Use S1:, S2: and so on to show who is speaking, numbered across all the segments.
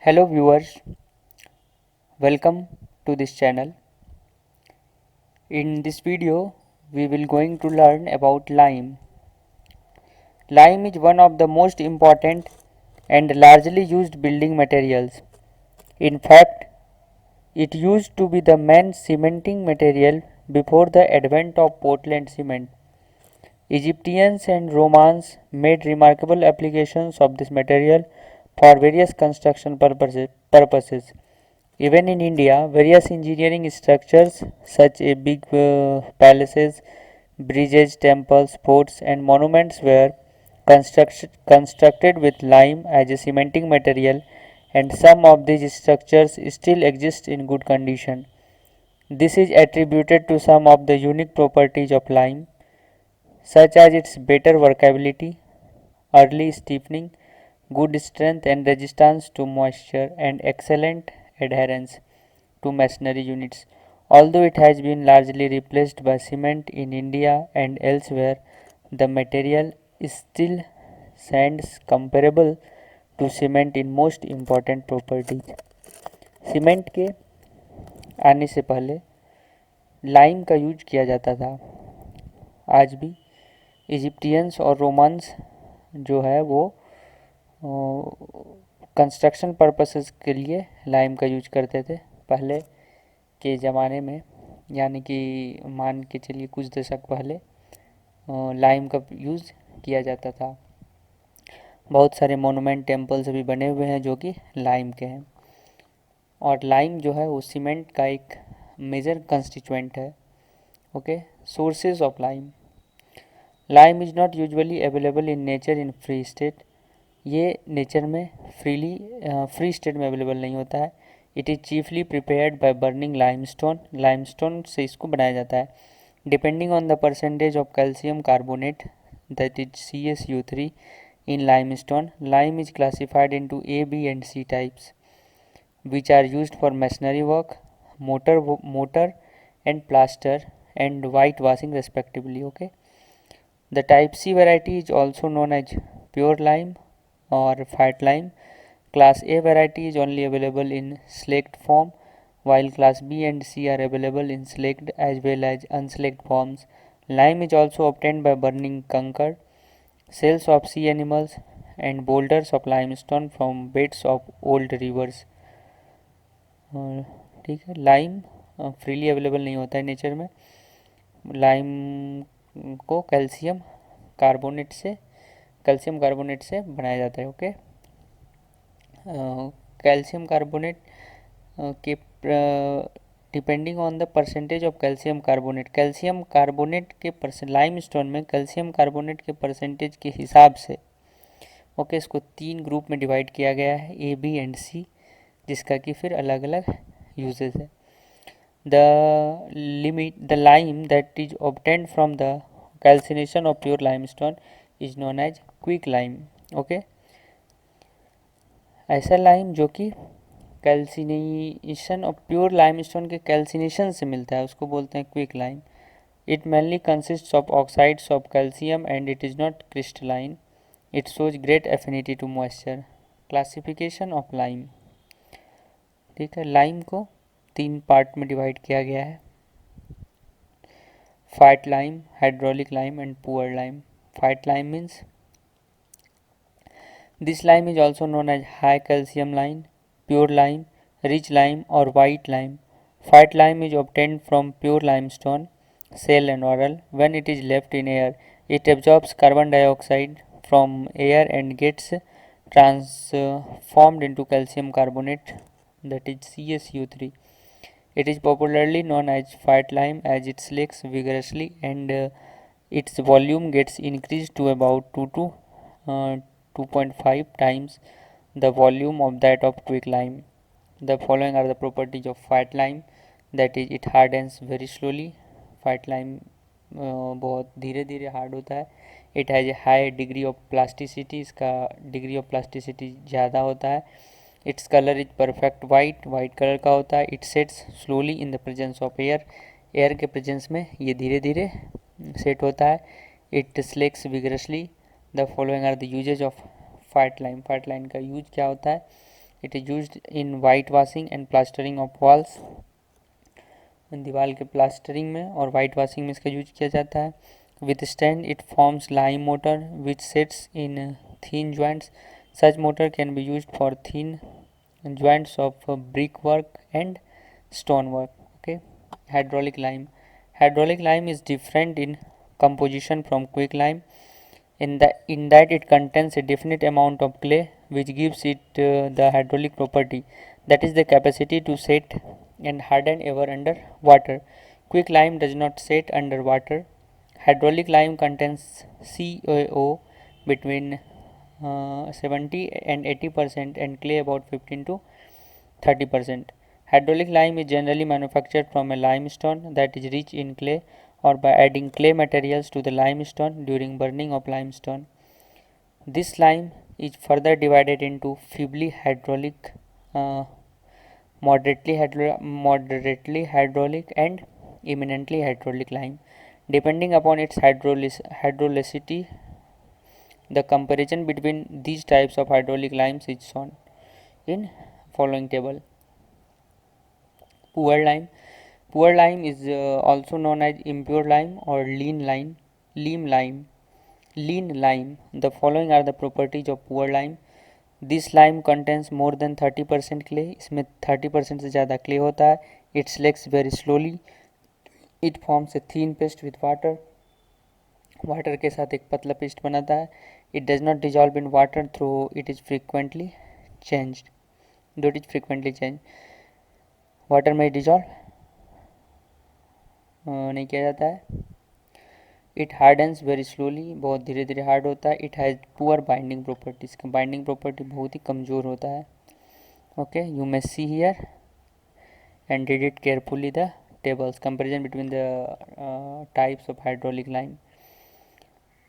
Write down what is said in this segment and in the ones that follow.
S1: Hello viewers, welcome to this channel. In this video, we will going to learn about lime. Lime is one of the most important and largely used building materials. In fact, it used to be the main cementing material before the advent of Portland cement. Egyptians and Romans made remarkable applications of this material for various construction purposes. Even in India, various engineering structures such as big palaces, bridges, temples, forts, and monuments were constructed with lime as a cementing material, and some of these structures still exist in good condition. This is attributed to some of the unique properties of lime, such as its better workability, early stiffening, good strength and resistance to moisture, and excellent adherence to masonry units. Although it has been largely replaced by cement in India and elsewhere, the material still stands comparable to cement in most important properties. Cement के आने से पहले lime का use किया जाता था। आज भी इजिप्टियंस और रोमन्स जो है वो कंस्ट्रक्शन पर्पसेस के लिए लाइम का यूज करते थे पहले के ज़माने में, यानी कि मान के चलिए कुछ दशक पहले लाइम का यूज़ किया जाता था। बहुत सारे मोनूमेंट टेम्पल्स भी बने हुए हैं जो कि लाइम के हैं, और लाइम जो है वो सीमेंट का एक मेजर कंस्टिट्यूएंट है। Okay, sources of lime. Lime is not usually available in nature in free state. ये नेचर में फ्री स्टेट में अवेलेबल नहीं होता है। It is chiefly prepared by burning limestone. Limestone से इसको बनाया जाता है। Depending on the percentage of calcium carbonate that is CsU3 in limestone, lime is classified into A, B and C types, which are used for masonry work, mortar and plaster and whitewashing respectively. Okay, the type C variety is also known as pure lime or fat lime. Class A variety is only available in slaked form, while class B and C are available in slaked as well as unslaked forms. Lime is also obtained by burning conker, cells of sea animals and boulders of limestone from beds of old rivers. ठीक है, lime freely available नहीं होता है nature में। Lime को calcium carbonate से बनाया जाता है। ओके, कैल्शियम कार्बोनेट के depending on the percentage of calcium carbonate के लाइमस्टोन में कैल्शियम कार्बोनेट के परसेंटेज के हिसाब से ओके इसको 3 ग्रुप में डिवाइड किया गया है, A, B एंड C, जिसका कि फिर अलग अलग यूजेस है। The lime that is obtained from the calcination of pure limestone is known as quick lime. Okay, ऐसा लाइम जो कि कैल्सिनेशन और प्योर लाइमस्टोन के कैल्सिनेशन से मिलता है उसको बोलते हैं quick lime. It mainly consist of oxides of calcium and it is not crystalline. It shows great affinity to moisture. Classification of lime. ठीक है, लाइम को 3 पार्ट में डिवाइड किया गया है, fat lime, hydraulic lime and poor lime. Fat lime means this lime is also known as high calcium lime, pure lime, rich lime or white lime. Fat lime is obtained from pure limestone, shell and oral. When it is left in air, it absorbs carbon dioxide from air and gets transformed into calcium carbonate, that is CsU3. It is popularly known as fat lime as it slakes vigorously and its volume gets increased to about 2.5 times the volume of that of quick lime. The following are the properties of fat lime, that is it hardens very slowly. fat lime बहुत धीरे धीरे hard होता है। It has a high degree of plasticity, इसका degree of plasticity ज़्यादा होता है। Its colour is perfect white colour का होता है। It sets slowly in the presence of air के प्रेजेंस में ये धीरे धीरे सेट होता है। It slakes vigorously. The following are the uses of fat lime का यूज क्या होता है। It is used in whitewashing and plastering of walls. दीवार के प्लास्टरिंग में और वाइट वॉशिंग में इसका यूज किया जाता है. Withstand, it forms lime mortar which sets in thin joints. Such mortar can be used for thin joints of brickwork and stonework. Okay. Hydraulic lime. Hydraulic lime is different in composition from quick lime in that it contains a definite amount of clay which gives it the hydraulic property, that is the capacity to set and harden ever under water. Quick lime does not set under water. Hydraulic lime contains CaO between 70 and 80% and clay about 15 to 30%. Hydraulic lime is generally manufactured from a limestone that is rich in clay or by adding clay materials to the limestone during burning of limestone. This lime is further divided into feebly hydraulic, moderately hydraulic and eminently hydraulic lime. Depending upon its hydraulicity, the comparison between these types of hydraulic limes is shown in following table. Poor lime. Poor lime is also known as impure lime or lean lime. Lean lime. The following are the properties of poor lime. This lime contains more than 30% clay. इसमें 30% से ज़्यादा clay होता है. It selects very slowly. It forms a thin paste with water. Water के साथ एक पतला paste बनाता है. It does not dissolve in water though it is frequently changed. Water में डिजॉल्व नहीं किया जाता है. It hardens very slowly. बहुत धीरे धीरे हार्ड होता है. It has poor binding properties. का बाइंडिंग प्रॉपर्टी बहुत ही कमज़ोर होता है. Okay, you may see here and read it carefully the tables. Comparison between the types of hydraulic lime.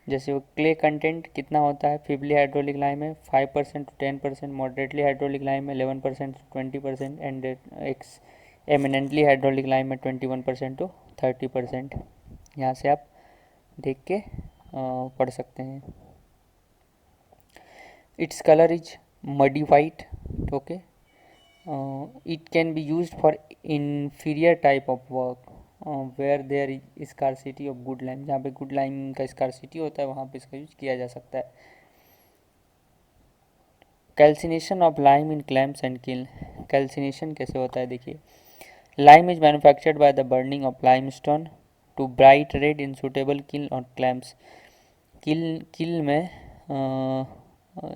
S1: जैसे वो क्ले कंटेंट कितना होता है. फीबली हाइड्रोलिक लाइम है 5% to 10%. मॉडरेटली हाइड्रोलिक लाइम है 11% to 20%. And x eminently hydraulic lime में 21% to 30%. यहाँ से आप देख के पढ़ सकते हैं. Its colour is muddy white. Okay, it can be used for inferior type of work where there is scarcity of good lime. जहाँ पे गुड लाइम का स्कार्सिटी होता है वहाँ पे इसका यूज किया जा सकता है. Calcination of lime in clamps and kiln. Calcination कैसे होता है देखिए. Lime is manufactured by the burning of limestone to bright red in suitable kiln और क्लैम्प्स. किल में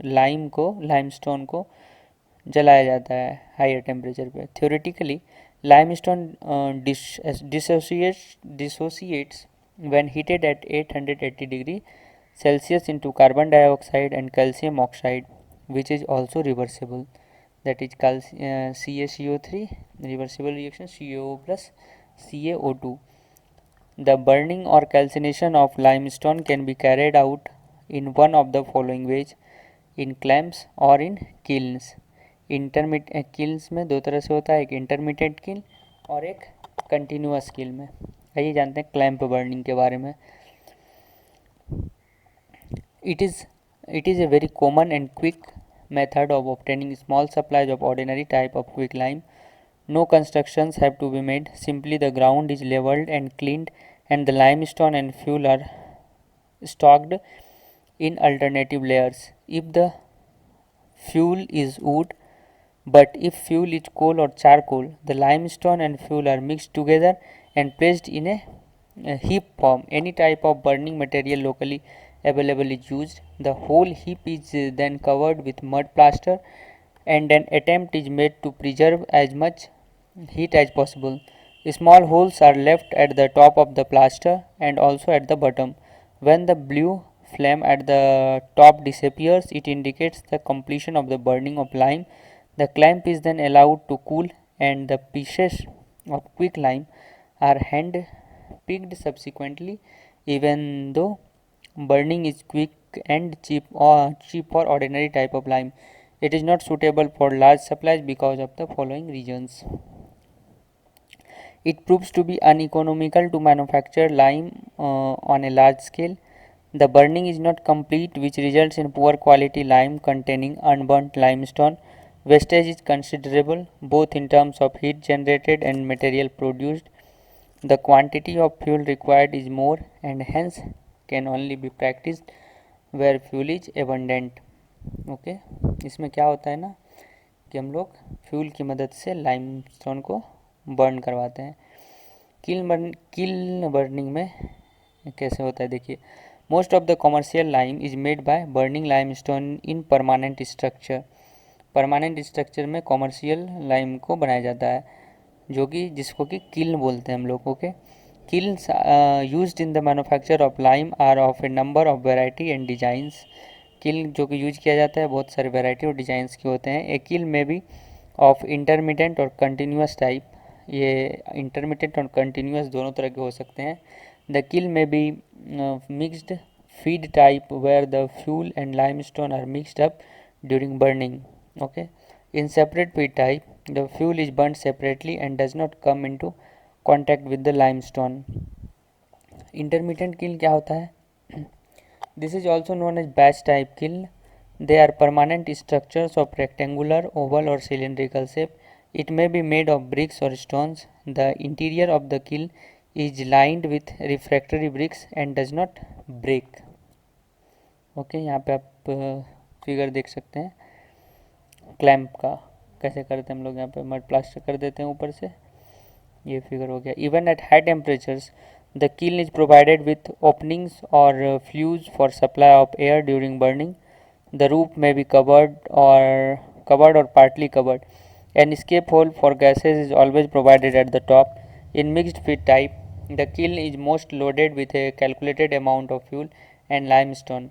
S1: लाइमस्टोन को जलाया जाता है हायर टेम्परेचर पे. Theoretically limestone dissociates when heated at 880 degree Celsius into carbon dioxide and calcium oxide, which is also reversible. That is CaCO3, reversible reaction CaO plus CaO2. The burning or calcination of limestone can be carried out in one of the following ways: in clamps or in kilns. Kills में दो तरह से होता है. एक intermediate किल और एक continuous किल में. आइए जानते हैं क्लैंप बर्निंग के बारे में. It is a very common and quick method of obtaining small supplies of ordinary type of quick lime. No constructions have to be made. Simply the ground is levelled and cleaned and the limestone and fuel are stocked in alternative layers. If the fuel is wood, but if fuel is coal or charcoal, the limestone and fuel are mixed together and placed in a heap form. Any type of burning material locally available is used. The whole heap is then covered with mud plaster and an attempt is made to preserve as much heat as possible. Small holes are left at the top of the plaster and also at the bottom. When the blue flame at the top disappears, it indicates the completion of the burning of lime. The clamp is then allowed to cool and the pieces of quick lime are hand picked subsequently. Even though burning is quick and cheap for ordinary type of lime, it is not suitable for large supplies because of the following reasons. It proves to be uneconomical to manufacture lime on a large scale. The burning is not complete, which results in poor quality lime containing unburnt limestone. Wastage is considerable both in terms of heat generated and material produced. The quantity of fuel required is more and hence can only be practiced where fuel is abundant. Okay इसमें क्या होता है ना कि हम लोग fuel की मदद से लाइमस्टोन को बर्न करवाते हैं. किल्न बर्निंग में कैसे होता है देखिए. Most of the commercial lime is made by burning limestone in permanent structure. Permanent structure में कॉमर्शियल लाइम को बनाया जाता है जो कि जिसको कि किल्न बोलते हैं हम लोग. Okay kilns used in the manufacture of lime are of a number of variety and designs. Kiln जो कि यूज किया जाता है बहुत सारे वेराइटी और डिजाइंस के होते हैं. ए किल में भी ऑफ इंटरमीडिएट और कंटिन्यूस टाइप. ये इंटरमीडिएट और कंटिन्यूस दोनों तरह के हो सकते हैं. द किल में भी mixed feed type where the fuel and limestone are mixed up during burning. Okay in separate feed type the fuel is burn separately and does not come into contact with the limestone. Intermediate kiln क्या होता है. This is also known as batch type kiln. They are permanent structures of rectangular, oval or cylindrical shape. It may be made of bricks or stones. The interior of the kiln is lined with refractory bricks and does not break. Okay यहाँ पे आप figure देख सकते हैं clamp का कैसे करते हैं हम लोग. यहाँ पे मड प्लास्टर कर देते हैं ऊपर से. ये फिगर हो गया. Even at high temperatures the kiln is provided with openings or flues for supply of air during burning. The roof may be covered or partly covered. An escape hole for gases is always provided at the top. In mixed feed type, the kiln is most loaded with a calculated amount of fuel and limestone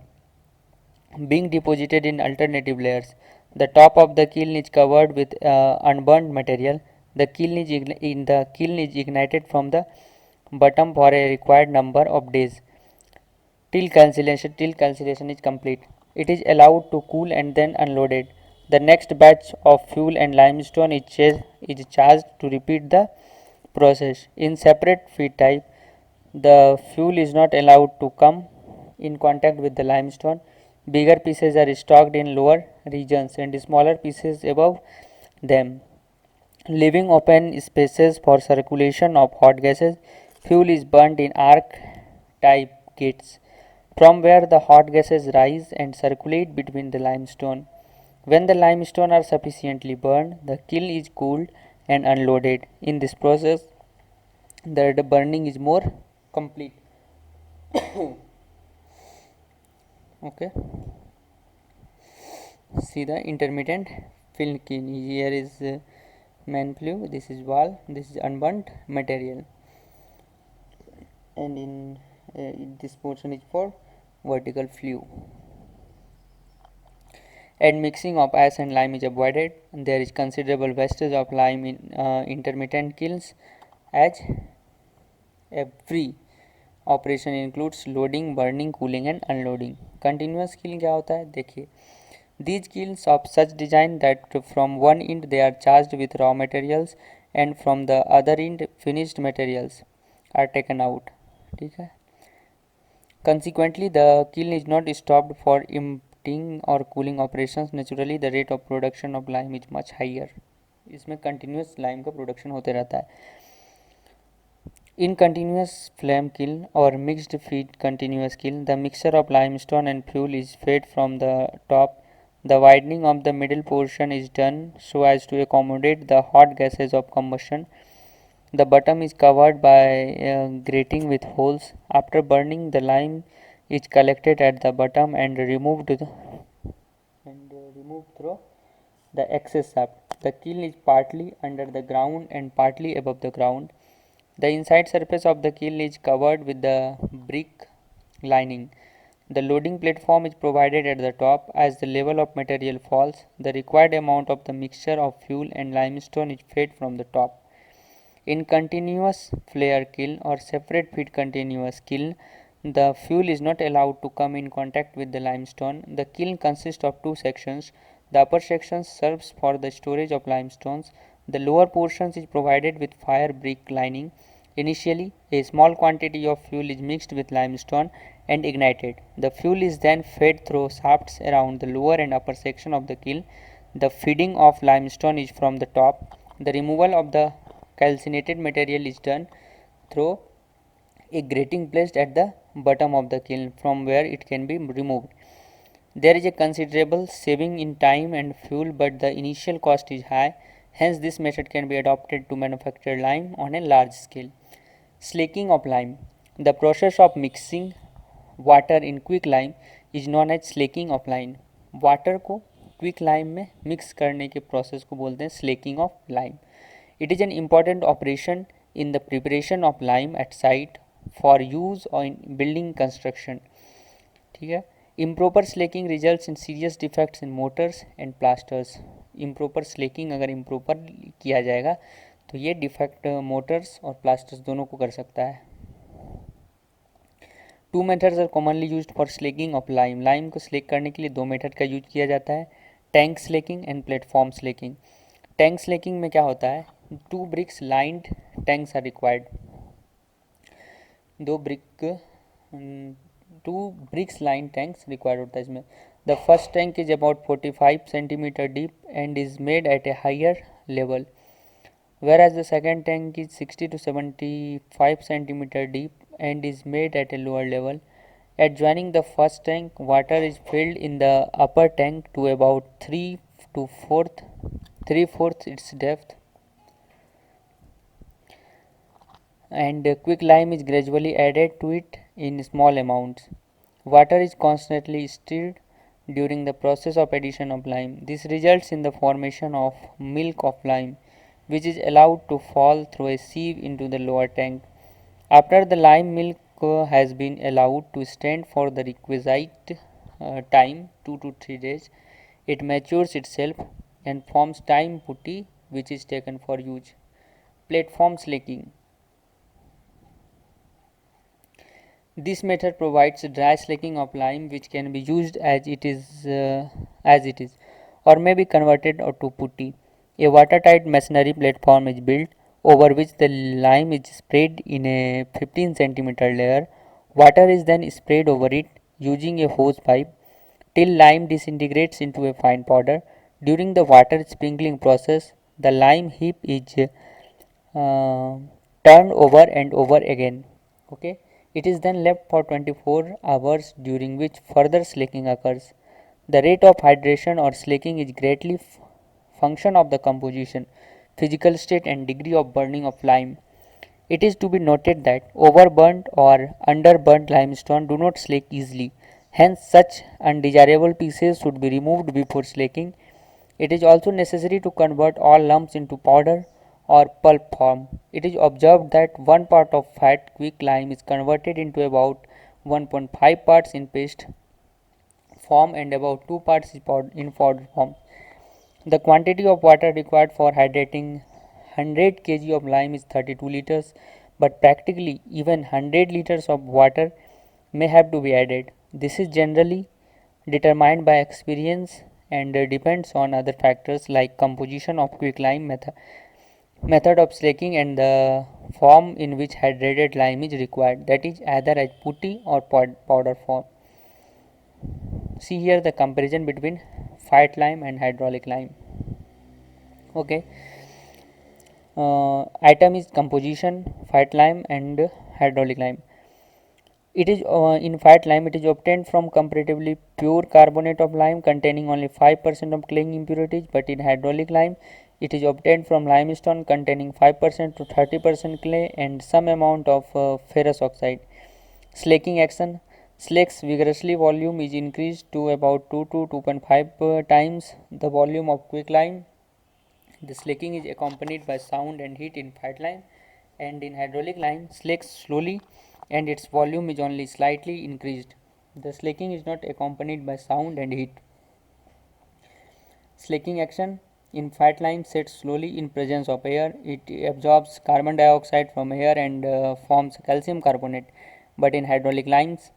S1: being deposited in alternative layers. The top of the kiln is covered with unburned material. The kiln is ignited from the bottom for a required number of days till calcination is complete. It is allowed to cool and then unloaded. The next batch of fuel and limestone is charged to repeat the process. In separate feed type, the fuel is not allowed to come in contact with the limestone. Bigger pieces are stocked in lower regions and smaller pieces above them, leaving open spaces for circulation of hot gases. Fuel is burnt in arc type kits from where the hot gases rise and circulate between the limestone. When the limestone are sufficiently burned, the kiln is cooled and unloaded. In this process, the burning is more complete. Okay. See the intermittent kiln. Here is main flue. This is wall. This is unburnt material. And in this portion is for vertical flue. And mixing of ash and lime is avoided. There is considerable wastage of lime in intermittent kilns as every operation includes loading, burning, cooling and unloading. Continuous kiln क्या होता है देखिए. These kilns of such design that from one end they are charged with raw materials and from the other end finished materials are taken out. ठीक है. Consequently, the kiln is not stopped for emptying or cooling operations. Naturally, the rate of production of lime is much higher. इसमें continuous lime का production होते रहता है. In continuous flame kiln or mixed feed continuous kiln, the mixture of limestone and fuel is fed from the top. The widening of the middle portion is done so as to accommodate the hot gases of combustion. The bottom is covered by a grating with holes. After burning, the lime is collected at the bottom and removed through the access shaft. The kiln is partly under the ground and partly above the ground. The inside surface of the kiln is covered with the brick lining. The loading platform is provided at the top. As the level of material falls, the required amount of the mixture of fuel and limestone is fed from the top. In continuous flare kiln or separate feed continuous kiln, the fuel is not allowed to come in contact with the limestone. The kiln consists of two sections. The upper section serves for the storage of limestones. The lower portion is provided with fire brick lining. Initially, a small quantity of fuel is mixed with limestone and ignited. The fuel is then fed through shafts around the lower and upper section of the kiln. The feeding of limestone is from the top. The removal of the calcinated material is done through a grating placed at the bottom of the kiln from where it can be removed. There is a considerable saving in time and fuel, but the initial cost is high. Hence, this method can be adopted to manufacture lime on a large scale. Slaking of lime. The process of mixing water in quick lime is known as slaking of lime. Water को quick lime में mix करने के process को बोलते हैं slaking of lime. It is an important operation in the preparation of lime at site for use और in building construction. ठीक है. Improper slaking results in serious defects in mortars and plasters. Improper slaking अगर improper किया जाएगा तो ये defect Motors और plasters दोनों को कर सकता है. Two methods are commonly used for slaking of lime. Lime को स्लेक करने के लिए दो मेथड का यूज किया जाता है, tank slaking and platform slaking. Tank slaking में क्या होता है, two bricks lined tanks are required. Two bricks line tanks required होता है इसमें. The first tank is about 45 centimetre deep and is made at a higher level, whereas the second tank is 60 to 75 centimeter deep and is made at a lower level. Adjoining the first tank, water is filled in the upper tank to about 3/4 its depth, and quick lime is gradually added to it in small amounts. Water is constantly stirred during the process of addition of lime. This results in the formation of milk of lime, which is allowed to fall through a sieve into the lower tank. After the lime milk has been allowed to stand for the requisite time, 2 to 3 days, it matures itself and forms time putty, which is taken for use. Platform slaking. This method provides dry slaking of lime, which can be used as it is, or may be converted to putty. A watertight masonry platform is built over which the lime is spread in a 15 centimeter layer. Water is then sprayed over it using a hose pipe till lime disintegrates into a fine powder. During the water sprinkling process, the lime heap is turned over and over again. Okay. It is then left for 24 hours, during which further slaking occurs. The rate of hydration or slaking is greatly function of the composition, physical state and degree of burning of lime. It is to be noted that overburnt or underburnt limestone do not slake easily. Hence, such undesirable pieces should be removed before slaking. It is also necessary to convert all lumps into powder or pulp form. It is observed that 1 part of fat quick lime is converted into about 1.5 parts in paste form and about 2 parts in powder form. The quantity of water required for hydrating 100 kg of lime is 32 liters, but practically even 100 liters of water may have to be added. This is generally determined by experience and depends on other factors like composition of quick lime, method of slaking, and the form in which hydrated lime is required, that is either as putty or powder form. See here the comparison between fat lime and hydraulic lime. Okay. Item is composition, fat lime and hydraulic lime. It is in fat lime it is obtained from comparatively pure carbonate of lime containing only 5% of claying impurities, but in hydraulic lime it is obtained from limestone containing 5% to 30% clay and some amount of ferrous oxide. Slaking action. Slakes vigorously, volume is increased to about 2 to 2.5 times the volume of quick lime. The slaking is accompanied by sound and heat in fat lime, and in hydraulic lime slakes slowly and its volume is only slightly increased. The slaking is not accompanied by sound and heat. Slaking action. In fat lime sets slowly in presence of air. It absorbs carbon dioxide from air and forms calcium carbonate, but in hydraulic limes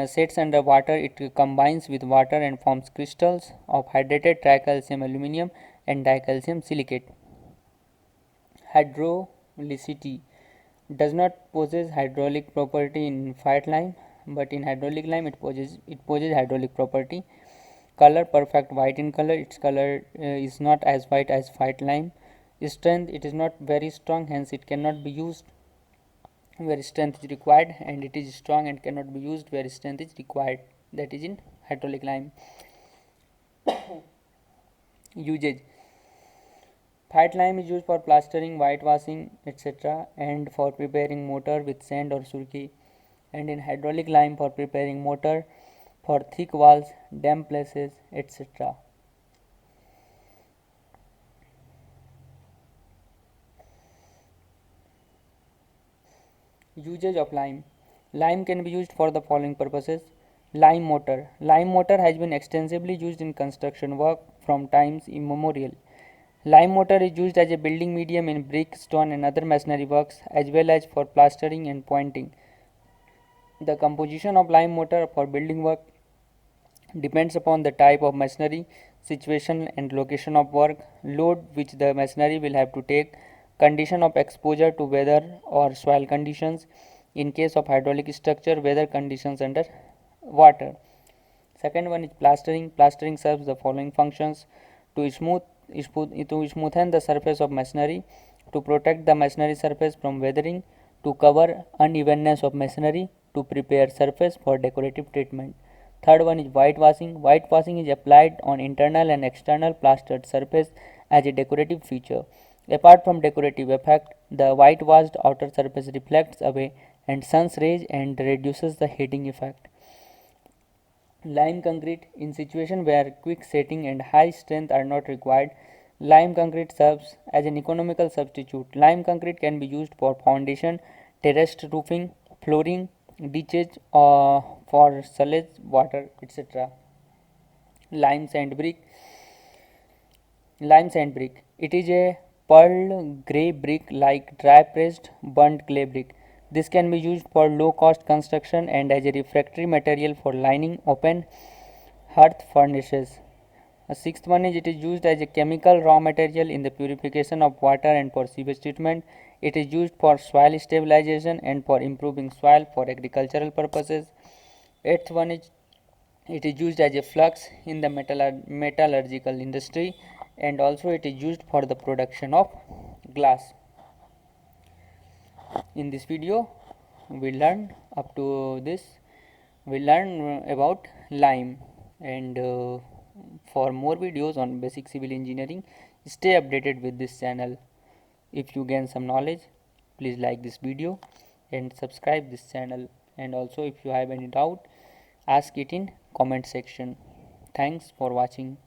S1: sets under water, it combines with water and forms crystals of hydrated tricalcium aluminum and dicalcium silicate. Hydrolicity does not possess hydraulic property in fat lime, but in hydraulic lime it possesses hydraulic property. Color, perfect white in color. Its color is not as white as white lime. Strength, it is not very strong, hence it cannot be used where strength is required, and it is strong and cannot be used where strength is required, that is in hydraulic lime. Usage: white lime is used for plastering, whitewashing, etc., and for preparing mortar with sand or surki, and in hydraulic lime for preparing mortar for thick walls, damp places, etc. Usage of lime. Lime can be used for the following purposes. Lime mortar. Lime mortar has been extensively used in construction work from times immemorial. Lime mortar is used as a building medium in brick, stone, and other masonry works, as well as for plastering and pointing. The composition of lime mortar for building work depends upon the type of masonry, situation and location of work, load which the masonry will have to take, condition of exposure to weather or soil conditions, in case of hydraulic structure, weather conditions under water. Second one is plastering. Plastering serves the following functions: to smoothen the surface of masonry, to protect the masonry surface from weathering, to cover unevenness of masonry, to prepare surface for decorative treatment. Third one is whitewashing. Whitewashing is applied on internal and external plastered surface as a decorative feature. Apart from decorative effect, the whitewashed outer surface reflects away and sun's rays and reduces the heating effect. Lime concrete. In situation where quick setting and high strength are not required, lime concrete serves as an economical substitute. Lime concrete can be used for foundation, terraced roofing, flooring, ditches, or for sewage, water, etc. Lime sand brick. Lime sand brick. It is a pearl grey brick like dry pressed burnt clay brick. This can be used for low cost construction and as a refractory material for lining open hearth furnaces. A sixth one is it is used as a chemical raw material in the purification of water and for sewage treatment. It is used for soil stabilization and for improving soil for agricultural purposes. Eighth one is it is used as a flux in the metallurgical industry, and also it is used for the production of glass. In this video we learned up to this we learned about lime, and for more videos on basic civil engineering, stay updated with this channel. If you gain some knowledge, please like this video and subscribe this channel, and also if you have any doubt, ask it in comment section. Thanks for watching.